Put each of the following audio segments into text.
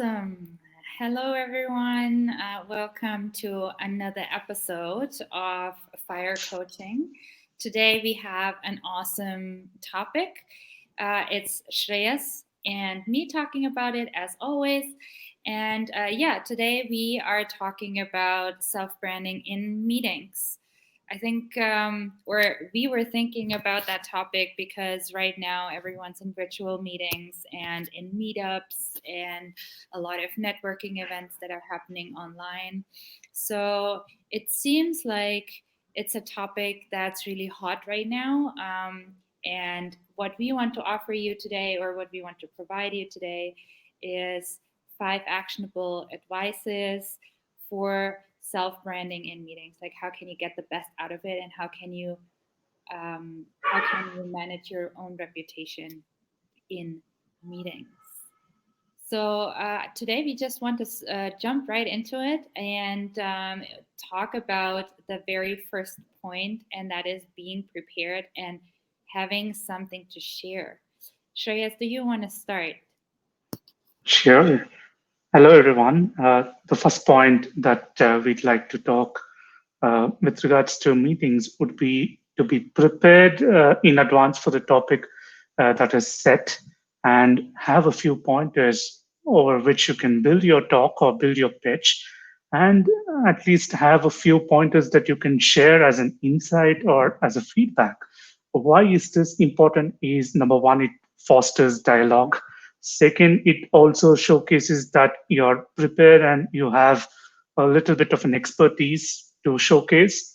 Awesome. Hello, everyone. Welcome to another episode of Fire Coaching. Today, we have an awesome topic. It's Shreyas and me talking about it as always. And today we are talking about self branding in meetings. I think we were thinking about that topic because right now everyone's in virtual meetings and in meetups and a lot of networking events that are happening online. So it seems like it's a topic that's really hot right now. And what we want to offer you today, or what we want to provide you today, is 5 actionable advices for self-branding in meetings. Like, how can you get the best out of it, and how can you manage your own reputation in meetings? So today we just want to jump right into it and talk about the very first point, and that is being prepared and having something to share. Shreyas, do you want to start? Sure. Hello, everyone. The first point that we'd like to talk with regards to meetings would be to be prepared in advance for the topic that is set and have a few pointers over which you can build your talk or build your pitch, and at least have a few pointers that you can share as an insight or as a feedback. Why is this important? Is number one, it fosters dialogue. Second, it also showcases that you're prepared and you have a little bit of an expertise to showcase.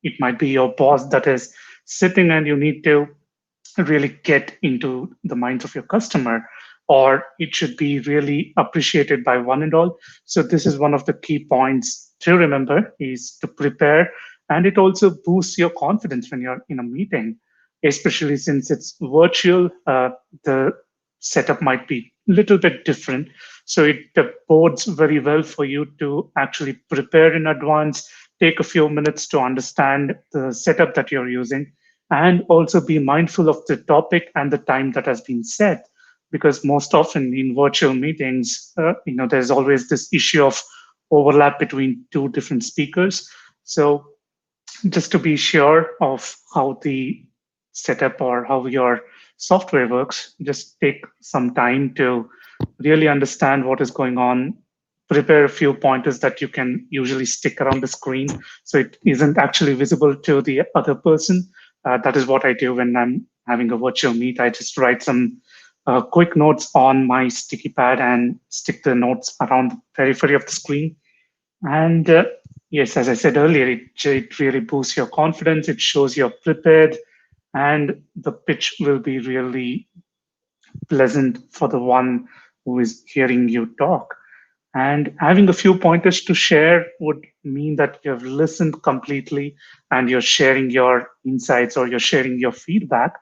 It might be your boss that is sitting and you need to really get into the minds of your customer, or it should be really appreciated by one and all. So this is one of the key points to remember, is to prepare. And it also boosts your confidence when you're in a meeting, especially since it's virtual. The setup might be a little bit different, so it bodes very well for you to actually prepare in advance, take a few minutes to understand the setup that you're using, and also be mindful of the topic and the time that has been set, because most often in virtual meetings, there's always this issue of overlap between two different speakers. So just to be sure of how the setup or how your software works, just take some time to really understand what is going on. Prepare a few pointers that you can usually stick around the screen so it isn't actually visible to the other person. That is what I do when I'm having a virtual meet. I just write some quick notes on my sticky pad and stick the notes around the periphery of the screen. And yes, as I said earlier, it really boosts your confidence. It shows you're prepared, and the pitch will be really pleasant for the one who is hearing you talk. And having a few pointers to share would mean that you have listened completely and you're sharing your insights or you're sharing your feedback,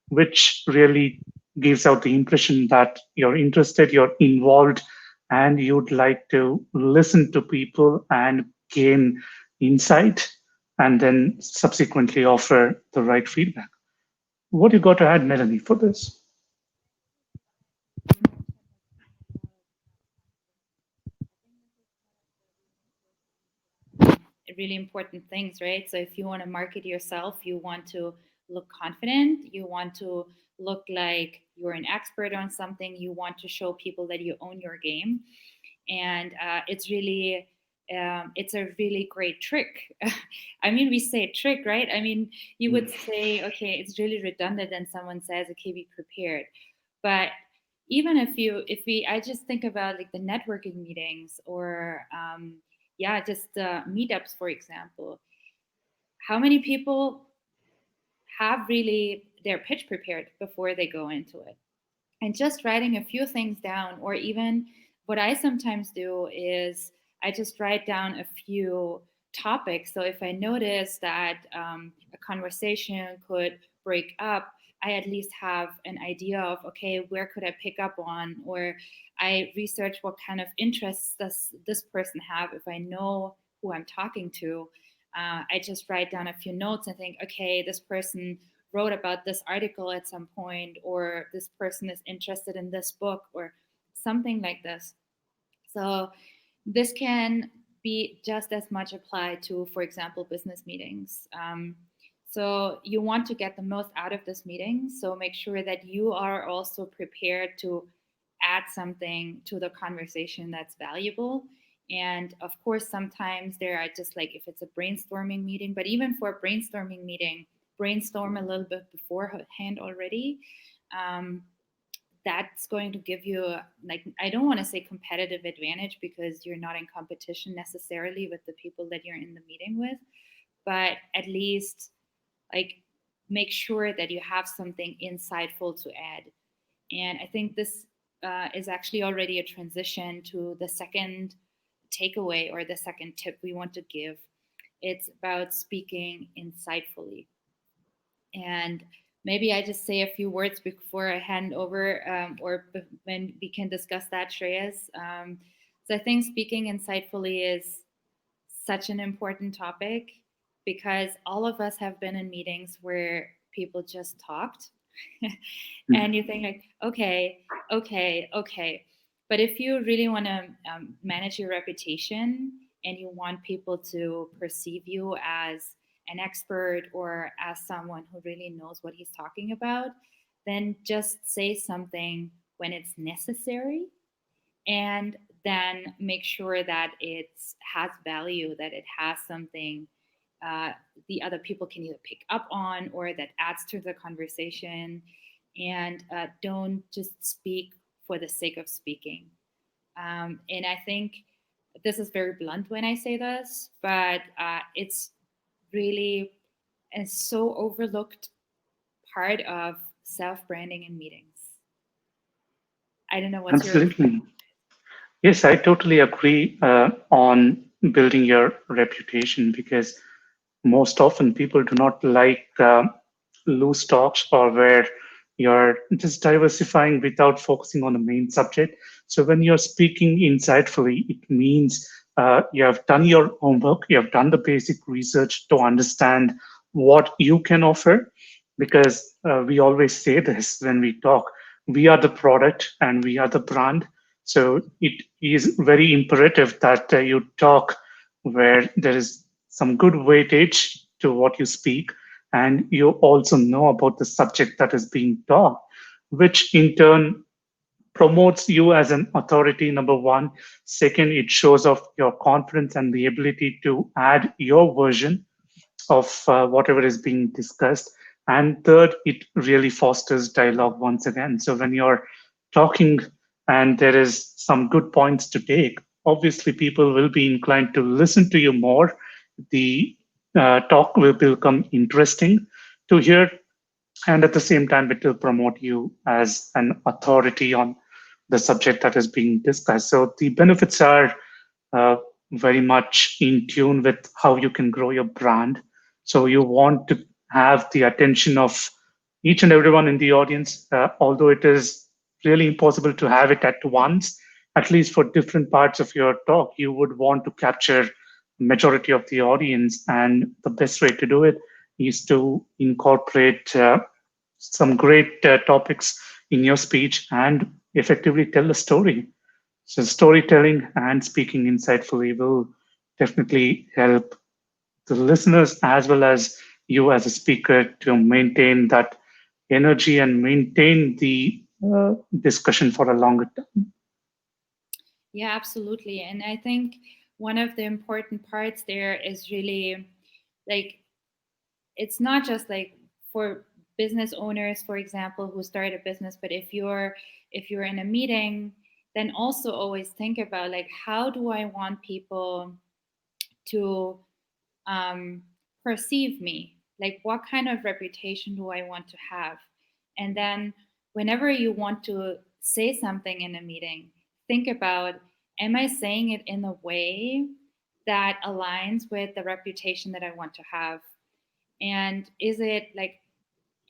which really gives out the impression that you're interested, you're involved, and you'd like to listen to people and gain insight and then subsequently offer the right feedback. What you got to add, Melanie, for this? Really important things, right? So if you want to market yourself, you want to look confident, you want to look like you're an expert on something, you want to show people that you own your game. And it's a really great trick. I mean, we say trick, right? I mean, you would say, okay, it's really redundant and someone says, okay, be prepared. But even if we I just think about like the networking meetings, or just meetups, for example. How many people have really their pitch prepared before they go into it? And just writing a few things down, or even what I sometimes do is I just write down a few topics. So if I notice that a conversation could break up, I at least have an idea of, okay, where could I pick up on? Or I research what kind of interests does this person have. If I know who I'm talking to, I just write down a few notes and think, okay, this person wrote about this article at some point, or this person is interested in this book, or something like this. So this can be just as much applied to, for example, business meetings. So you want to get the most out of this meeting. So make sure that you are also prepared to add something to the conversation that's valuable. And of course, sometimes there are just like if it's a brainstorming meeting, but even for a brainstorming meeting, brainstorm a little bit beforehand already. That's going to give you like, I don't want to say competitive advantage because you're not in competition necessarily with the people that you're in the meeting with, but at least like make sure that you have something insightful to add. And I think this is actually already a transition to the second takeaway or the second tip we want to give. It's about speaking insightfully. And maybe I just say a few words before I hand over, when we can discuss that, Shreyas. So I think speaking insightfully is such an important topic because all of us have been in meetings where people just talked and you think like, okay. But if you really want to manage your reputation and you want people to perceive you as an expert or as someone who really knows what he's talking about, then just say something when it's necessary and then make sure that it has value, that it has something uh, the other people can either pick up on or that adds to the conversation. And don't just speak for the sake of speaking. And I think this is very blunt when I say this, but it's really a so overlooked part of self-branding in meetings. I don't know what's your opinion. Absolutely. Yes, I totally agree on building your reputation because most often people do not like loose talks or where you're just diversifying without focusing on the main subject. So when you're speaking insightfully, it means you have done your homework, you have done the basic research to understand what you can offer. Because we always say this when we talk, we are the product and we are the brand. So it is very imperative that you talk where there is some good weightage to what you speak, and you also know about the subject that is being taught, which in turn promotes you as an authority, number one. Second, it shows off your confidence and the ability to add your version of whatever is being discussed. And third, it really fosters dialogue once again. So when you're talking and there is some good points to take, obviously people will be inclined to listen to you more. The talk will become interesting to hear, and at the same time, it will promote you as an authority on the subject that is being discussed. So the benefits are uh, very much in tune with how you can grow your brand. So you want to have the attention of each and everyone in the audience, although it is really impossible to have it at once. At least for different parts of your talk, you would want to capture majority of the audience, and the best way to do it is to incorporate some great topics in your speech and effectively tell a story. So storytelling and speaking insightfully will definitely help the listeners as well as you as a speaker to maintain that energy and maintain the discussion for a longer time. Yeah, absolutely. And I think one of the important parts there is really like it's not just like for business owners, for example, who start a business, but if you're in a meeting, then also always think about like how do I want people to um, perceive me? Like, what kind of reputation do I want to have? And then, whenever you want to say something in a meeting, think about, am I saying it in a way that aligns with the reputation that I want to have? And is it like,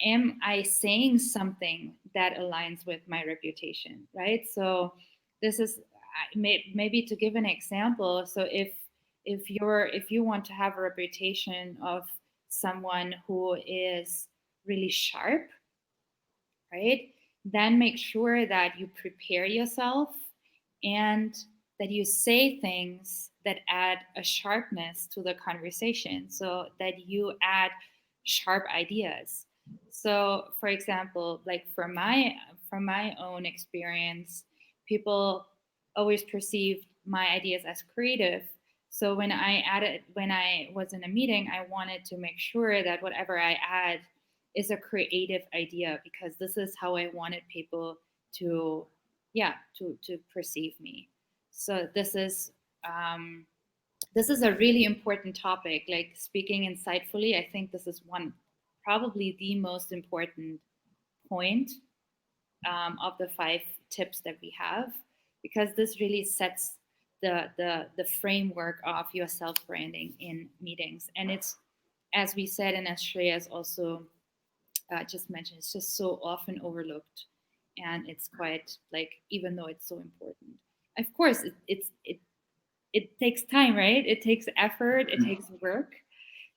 am I saying something that aligns with my reputation, right? So this is maybe to give an example. So if you want to have a reputation of someone who is really sharp, right? Then make sure that you prepare yourself and that you say things that add a sharpness to the conversation, so that you add sharp ideas. So, for example, like from my own experience, people always perceived my ideas as creative. So when I was in a meeting, I wanted to make sure that whatever I add is a creative idea, because this is how I wanted people to, yeah, to perceive me. So this is a really important topic, like speaking insightfully. I think this is probably the most important point of the 5 tips that we have, because this really sets the framework of your self branding in meetings. And it's, as we said, and as Shreya has also just mentioned, it's just so often overlooked, and it's quite like, even though it's so important, of course it takes time, right? It takes effort, it takes work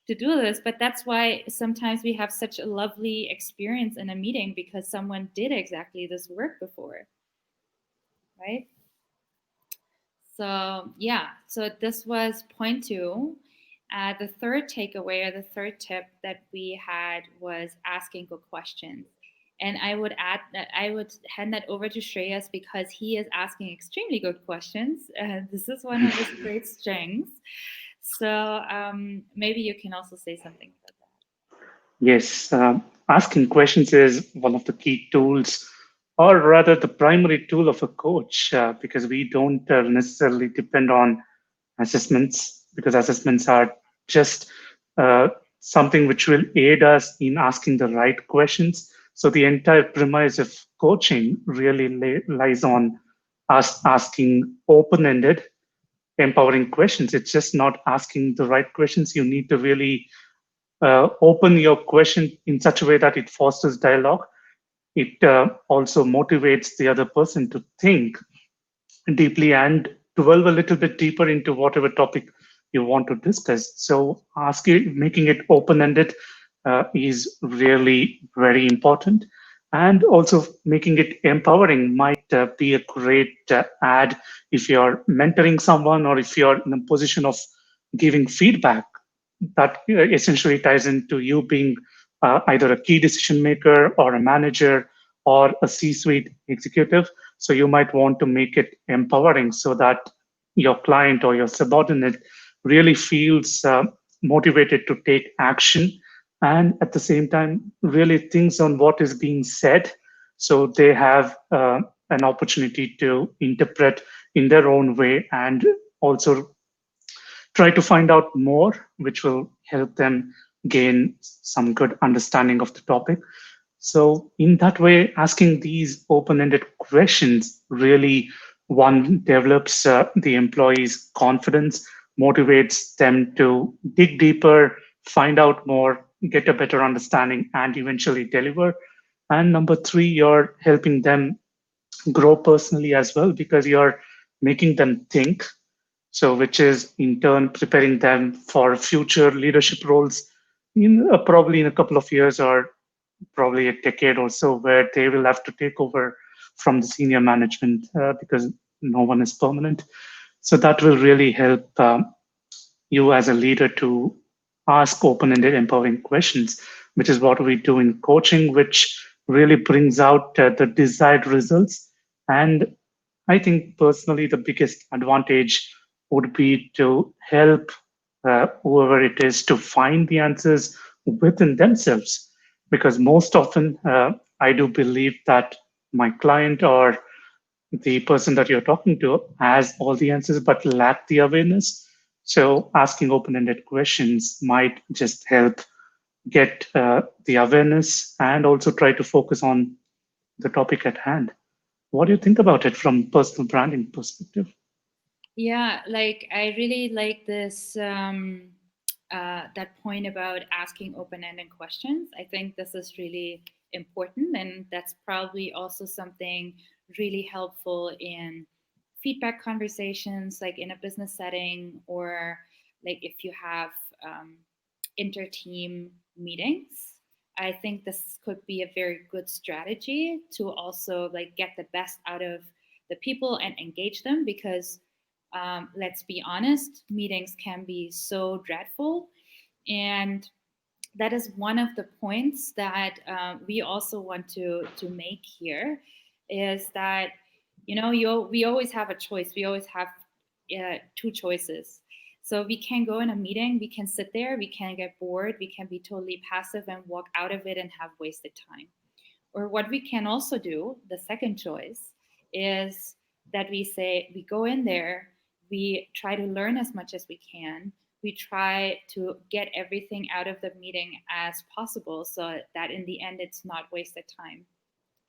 to do this. But that's why sometimes we have such a lovely experience in a meeting, because someone did exactly this work before, right? So yeah, so this was point 2. The third takeaway, or the third tip that we had, was asking good questions. And I would add that I would hand that over to Shreyas, because he is asking extremely good questions. This is one of his great strengths. So maybe you can also say something about that. Yes, asking questions is one of the key tools, or rather, the primary tool of a coach, because we don't necessarily depend on assessments, because assessments are just something which will aid us in asking the right questions. So the entire premise of coaching really lies on us asking open-ended, empowering questions. It's just not asking the right questions. You need to really open your question in such a way that it fosters dialogue. It also motivates the other person to think deeply and delve a little bit deeper into whatever topic you want to discuss. So asking, making it open-ended is really very important. And also making it empowering might be a great add if you're mentoring someone, or if you're in a position of giving feedback. That essentially ties into you being either a key decision maker, or a manager, or a C-suite executive. So you might want to make it empowering, so that your client or your subordinate really feels motivated to take action, and at the same time really thinks on what is being said, so they have an opportunity to interpret in their own way, and also try to find out more, which will help them gain some good understanding of the topic. So, in that way, asking these open ended questions really, one, develops the employee's confidence, motivates them to dig deeper, find out more, get a better understanding, and eventually deliver. And number 3, you're helping them grow personally as well, because you're making them think, so which is in turn preparing them for future leadership roles in probably in a couple of years, or probably a decade or so, where they will have to take over from the senior management, because no one is permanent. So that will really help you as a leader to ask open-ended, empowering questions, which is what we do in coaching, which really brings out the desired results. And I think personally, the biggest advantage would be to help whoever it is to find the answers within themselves. Because most often, I do believe that my client, or the person that you're talking to, has all the answers but lack the awareness. So asking open-ended questions might just help get the awareness, and also try to focus on the topic at hand. What do you think about it from personal branding perspective? Yeah, like I really like this that point about asking open-ended questions. I think this is really important, and that's probably also something really helpful in feedback conversations, like in a business setting, or like if you have um, inter-team meetings. I think this could be a very good strategy to also like get the best out of the people and engage them, because let's be honest, meetings can be so dreadful. And that is one of the points that we also want to make here, is that, we always have a choice. We always have two choices. So we can go in a meeting, we can sit there, we can get bored, we can be totally passive and walk out of it and have wasted time. Or what we can also do, the second choice, is that we go in there, we try to learn as much as we can, we try to get everything out of the meeting as possible so that in the end it's not wasted time.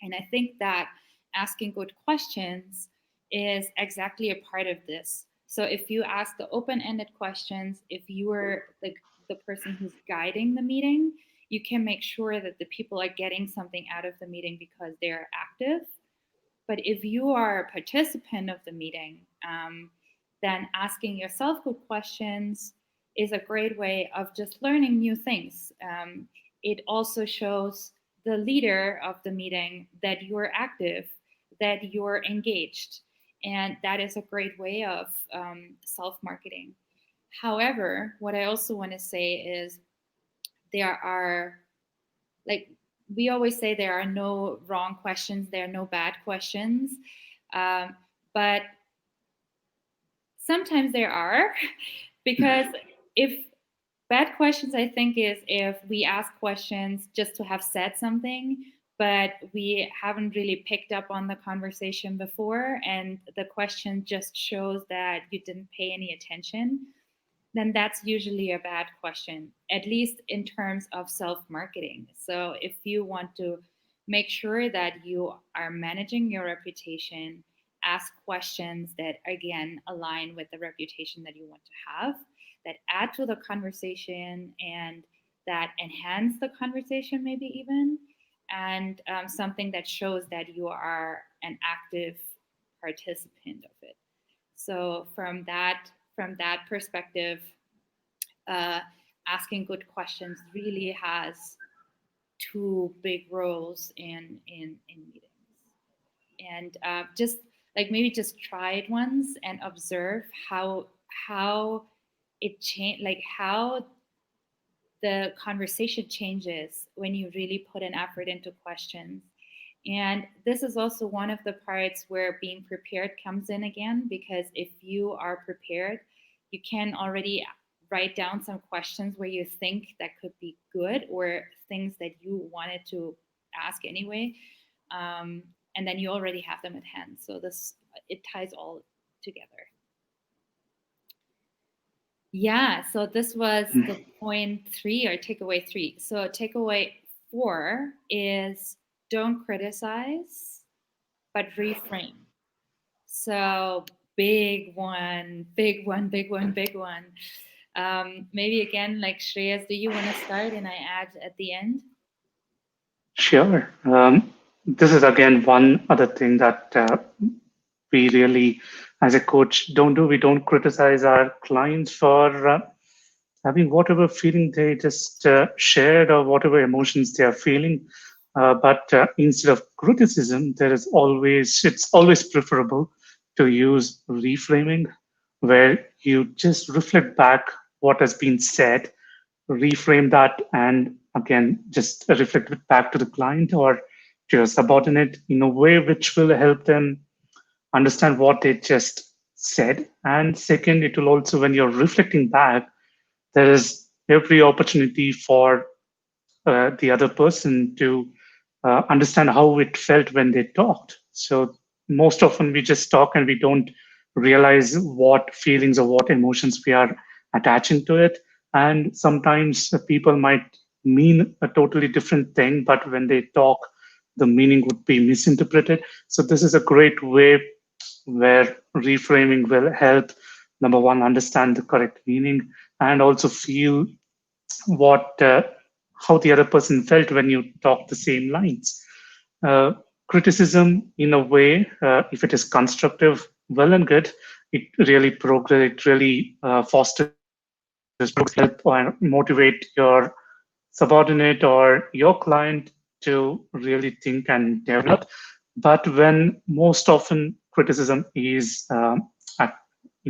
And I think that asking good questions is exactly a part of this. So if you ask the open-ended questions, if you are the person who's guiding the meeting, you can make sure that the people are getting something out of the meeting because they're active. But if you are a participant of the meeting, then asking yourself good questions is a great way of just learning new things. It also shows the leader of the meeting that you're active, that you're engaged. And that is a great way of self-marketing. However, what I also want to say is there are, like, we always say there are no wrong questions, there are no bad questions. But sometimes there are, because if bad questions, I think, is if we ask questions just to have said something, but we haven't really picked up on the conversation before, and the question just shows that you didn't pay any attention, then that's usually a bad question, at least in terms of self-marketing. So if you want to make sure that you are managing your reputation, ask questions that, again, align with the reputation that you want to have, that add to the conversation and that enhance the conversation, maybe even, and something that shows that you are an active participant of it. So from that perspective, uh, asking good questions really has two big roles in meetings. And just like maybe just try it once and observe how it change, like how the conversation changes when you really put an effort into questions. And this is also one of the parts where being prepared comes in again, because if you are prepared, you can already write down some questions where you think that could be good, or things that you wanted to ask anyway. And then you already have them at hand. So it ties all together. Yeah, so this was the point 3, or takeaway 3. So takeaway 4 is don't criticize, but reframe. So big one, big one, big one, big one. Maybe again, like Shreyas, do you want to start and I add at the end? Sure. This is again one other thing that we really, as a coach, don't do. We don't criticize our clients for having whatever feeling they just shared, or whatever emotions they are feeling. But instead of criticism, it's always preferable to use reframing, where you just reflect back what has been said, reframe that, and again just reflect it back to the client or to your subordinate in a way which will help them understand what they just said. And second, it will also, when you're reflecting back, there is every opportunity for the other person to understand how it felt when they talked. So most often we just talk and we don't realize what feelings or what emotions we are attaching to it. And sometimes people might mean a totally different thing, but when they talk, the meaning would be misinterpreted. So this is a great way where reframing will help, number one, understand the correct meaning, and also feel what how the other person felt when you talk the same lines. Criticism, in a way, if it is constructive, well and good. It really progress. It really fosters progress, help or motivate your subordinate or your client to really think and develop. But when most often criticism is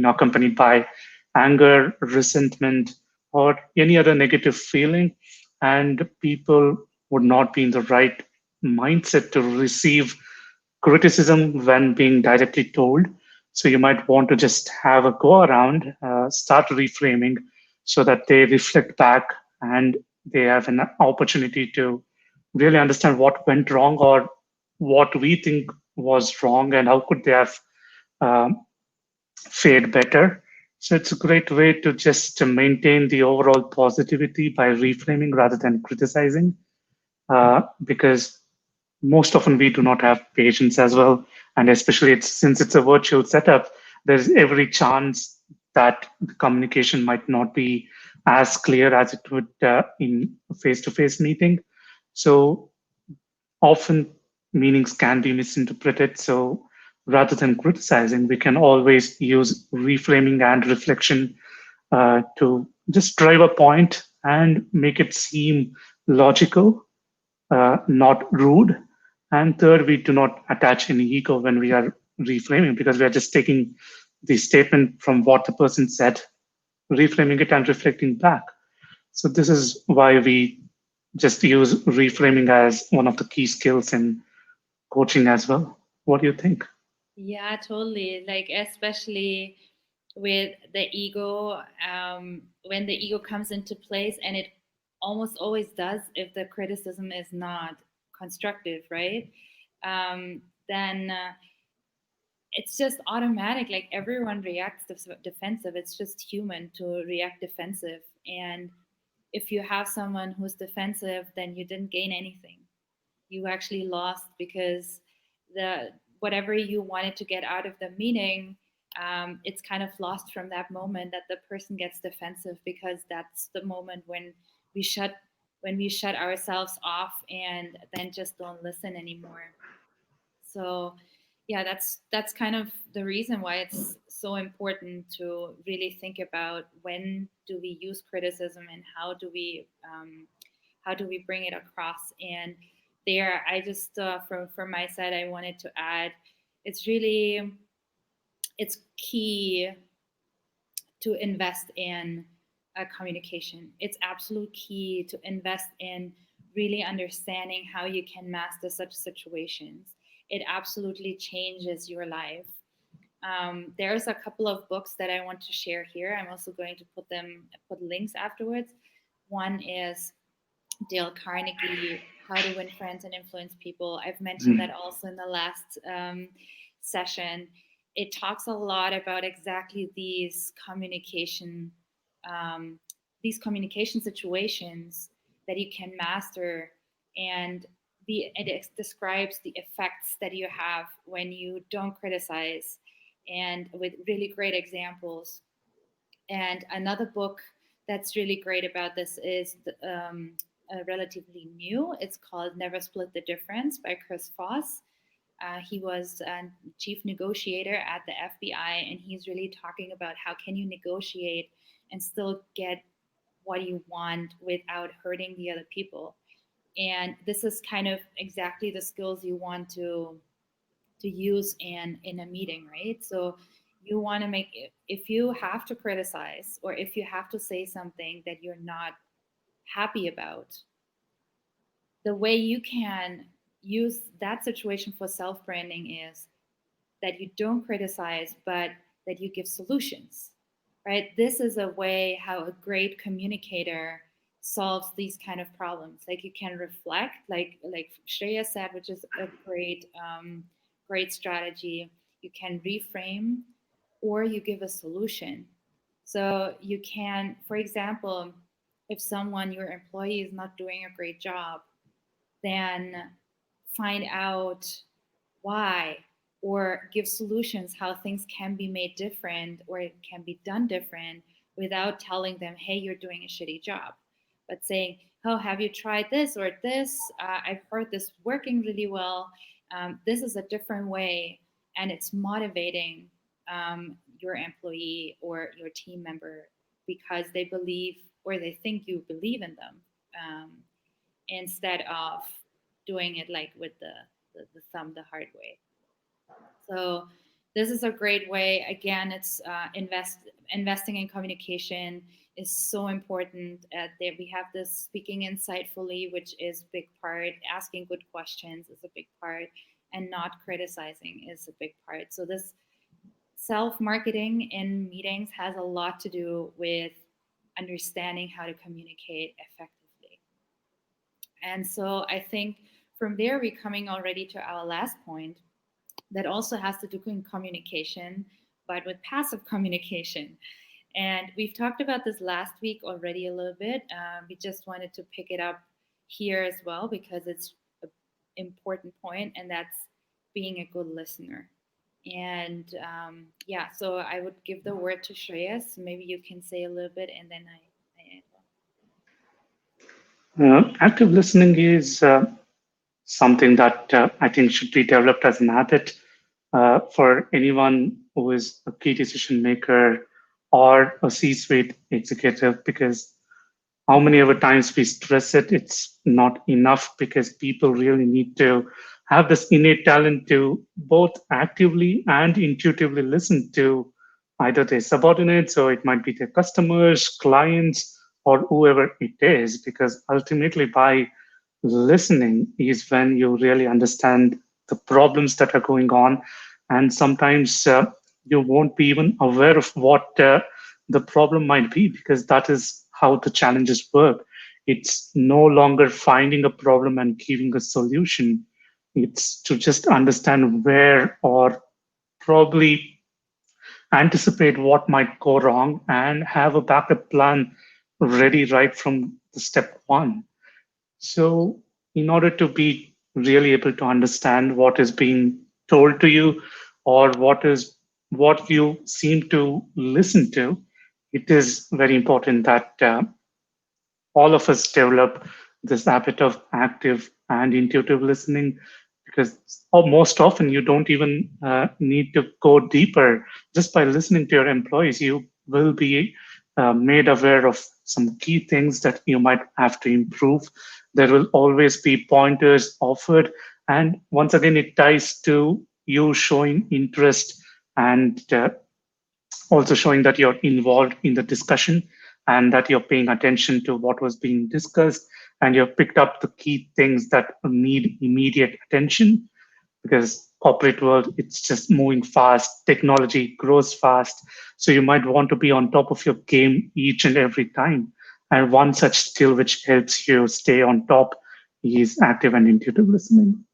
accompanied by anger, resentment, or any other negative feeling, and people would not be in the right mindset to receive criticism when being directly told. So you might want to just have a go around, start reframing so that they reflect back and they have an opportunity to really understand what went wrong or what we think was wrong and how could they have um, fared better. So it's a great way to just maintain the overall positivity by reframing rather than criticizing, because most often we do not have patience as well, and especially since it's a virtual setup, there's every chance that the communication might not be as clear as it would in a face-to-face meeting. So often meanings can be misinterpreted. So rather than criticizing, we can always use reframing and reflection to just drive a point and make it seem logical, not rude. And third, we do not attach any ego when we are reframing because we are just taking the statement from what the person said, reframing it and reflecting back. So this is why we just use reframing as one of the key skills in coaching as well. What do you think? Yeah, totally. Like, especially with the ego, when the ego comes into place, and it almost always does if the criticism is not constructive, right? Then it's just automatic. Like, everyone reacts defensive. It's just human to react defensive. And if you have someone who's defensive, then you didn't gain anything. You actually lost, because the whatever you wanted to get out of the meeting, it's kind of lost from that moment that the person gets defensive, because that's the moment we shut when we shut ourselves off and then just don't listen anymore. So yeah, that's kind of the reason why it's so important to really think about when do we use criticism, and how do we bring it across. And there, I just from my side, I wanted to add, it's really it's key to invest in communication. It's absolute key to invest in really understanding how you can master such situations. It absolutely changes your life. There's a couple of books that I want to share here. I'm also going to put links afterwards. One is Dale Carnegie, How to Win Friends and Influence People. I've mentioned that also in the last session. It talks a lot about exactly um, these communication situations that you can master, and it describes the effects that you have when you don't criticize, and with really great examples. And another book that's really great about this is relatively new. It's called Never Split the Difference by Chris Voss. He was a chief negotiator at the FBI, and he's really talking about how can you negotiate and still get what you want without hurting the other people. And this is kind of exactly the skills you want to use in a meeting, right? So you want to make it, if you have to criticize or if you have to say something that you're not happy about, the way you can use that situation for self branding is that you don't criticize, but that you give solutions, right? This is a way how a great communicator solves these kind of problems. Like, you can reflect, like Shreya said, which is a great strategy. You can reframe, or you give a solution. So you can, for example, if your employee is not doing a great job, then find out why, or give solutions how things can be made different or it can be done different, without telling them, hey, you're doing a shitty job, but saying, oh, have you tried this or this? I've heard this working really well. This is a different way, and it's motivating your employee or your team member, because they believe or they think you believe in them, um, instead of doing it like with the thumb the hard way. So this is a great way. Again, it's investing in communication is so important. That we have this speaking insightfully, which is a big part. Asking good questions is a big part, and not criticizing is a big part. So this self-marketing in meetings has a lot to do with understanding how to communicate effectively. And so I think from there we're coming already to our last point that also has to do with communication, but with passive communication. And we've talked about this last week already a little bit. We just wanted to pick it up here as well because it's an important point, and that's being a good listener. And yeah, so I would give the word to Shreyas. Maybe you can say a little bit, and then I add Active listening is something that I think should be developed as an habit for anyone who is a key decision maker or a C-suite executive, because how many other times we stress it, it's not enough, because people really need to have this innate talent to both actively and intuitively listen to either their subordinates, or it might be their customers, clients, or whoever it is, because ultimately by listening is when you really understand the problems that are going on. And sometimes you won't be even aware of what the problem might be, because that is how the challenges work. It's no longer finding a problem and giving a solution. It's to just understand where, or probably anticipate what might go wrong and have a backup plan ready right from the step one. So, in order to be really able to understand what is being told to you, or what you seem to listen to, it is very important that all of us develop this habit of active and intuitive listening, because most often you don't even need to go deeper. Just by listening to your employees, you will be made aware of some key things that you might have to improve. There will always be pointers offered, and once again it ties to you showing interest, and also showing that you're involved in the discussion, and that you're paying attention to what was being discussed, and you've picked up the key things that need immediate attention. Because corporate world, it's just moving fast, technology grows fast, so you might want to be on top of your game each and every time. And one such skill which helps you stay on top is active and intuitive listening.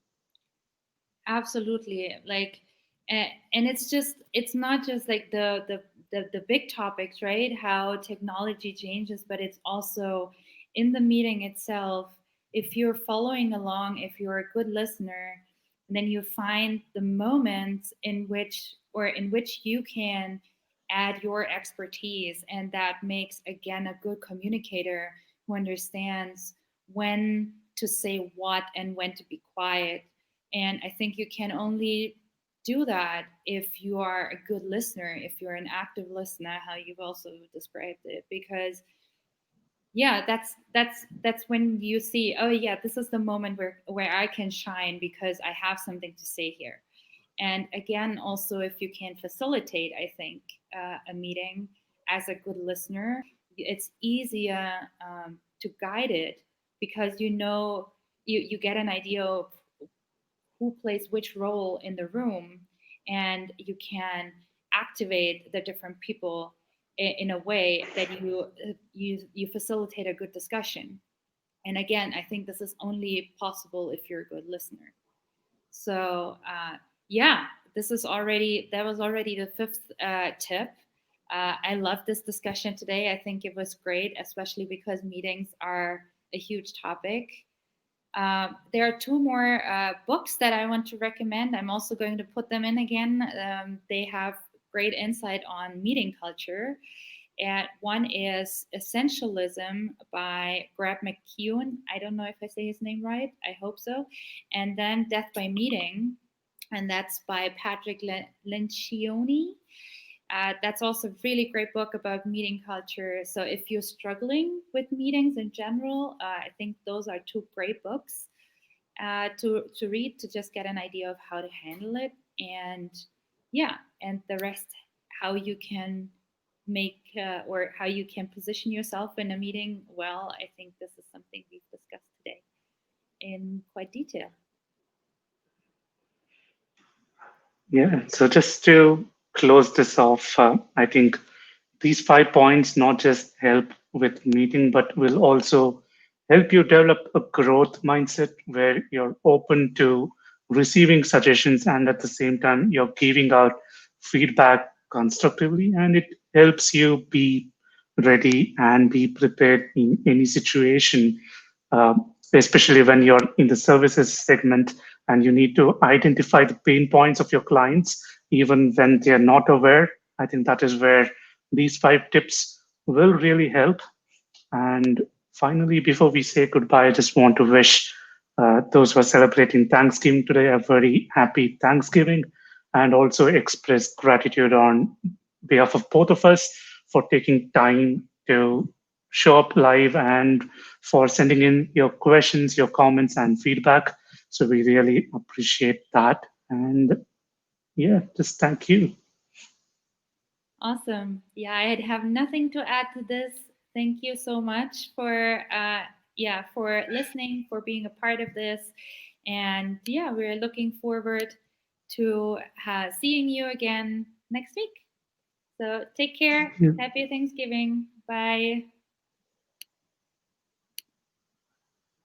absolutely. Like, and it's not just like the big topics, right? How technology changes, but it's also in the meeting itself. If you're following along, if you're a good listener, then you find the moments in which you can add your expertise, and that makes again a good communicator who understands when to say what and when to be quiet. And I think you can only do that if you are a good listener, if you're an active listener, how you've also described it. Because yeah, that's when you see, oh yeah, this is the moment where I can shine because I have something to say here. And again, also if you can facilitate, I think a meeting as a good listener, it's easier to guide it because you get an idea of who plays which role in the room, and you can activate the different people in a way that you facilitate a good discussion. And again, I think this is only possible if you're a good listener. So yeah, that was already the fifth tip. I love this discussion today. I think it was great, especially because meetings are a huge topic. There are two more books that I want to recommend. I'm also going to put them in again. They have great insight on meeting culture. And one is Essentialism by Grab McKeown. I don't know if I say his name right. I hope so. And then Death by Meeting, and that's by Patrick Lencioni. That's also a really great book about meeting culture. So if you're struggling with meetings in general, I think those are two great books to read to just get an idea of how to handle it. And yeah, and the rest, how you can make or how you can position yourself in a meeting well. I think this is something we've discussed today in quite detail. Yeah, so just to close this off, I think these 5 points not just help with meeting, but will also help you develop a growth mindset where you're open to receiving suggestions and at the same time you're giving out feedback constructively, and it helps you be ready and be prepared in any situation, especially when you're in the services segment and you need to identify the pain points of your clients even when they're not aware. I think that is where these 5 tips will really help. And finally, before we say goodbye, I just want to wish those who are celebrating Thanksgiving today a very happy Thanksgiving, and also express gratitude on behalf of both of us for taking time to show up live and for sending in your questions, your comments, and feedback. So we really appreciate that. And yeah, just thank you. Awesome. Yeah, I have nothing to add to this. Thank you so much for for listening, for being a part of this. And yeah, we're looking forward to seeing you again next week. So take care. Happy Thanksgiving. Bye.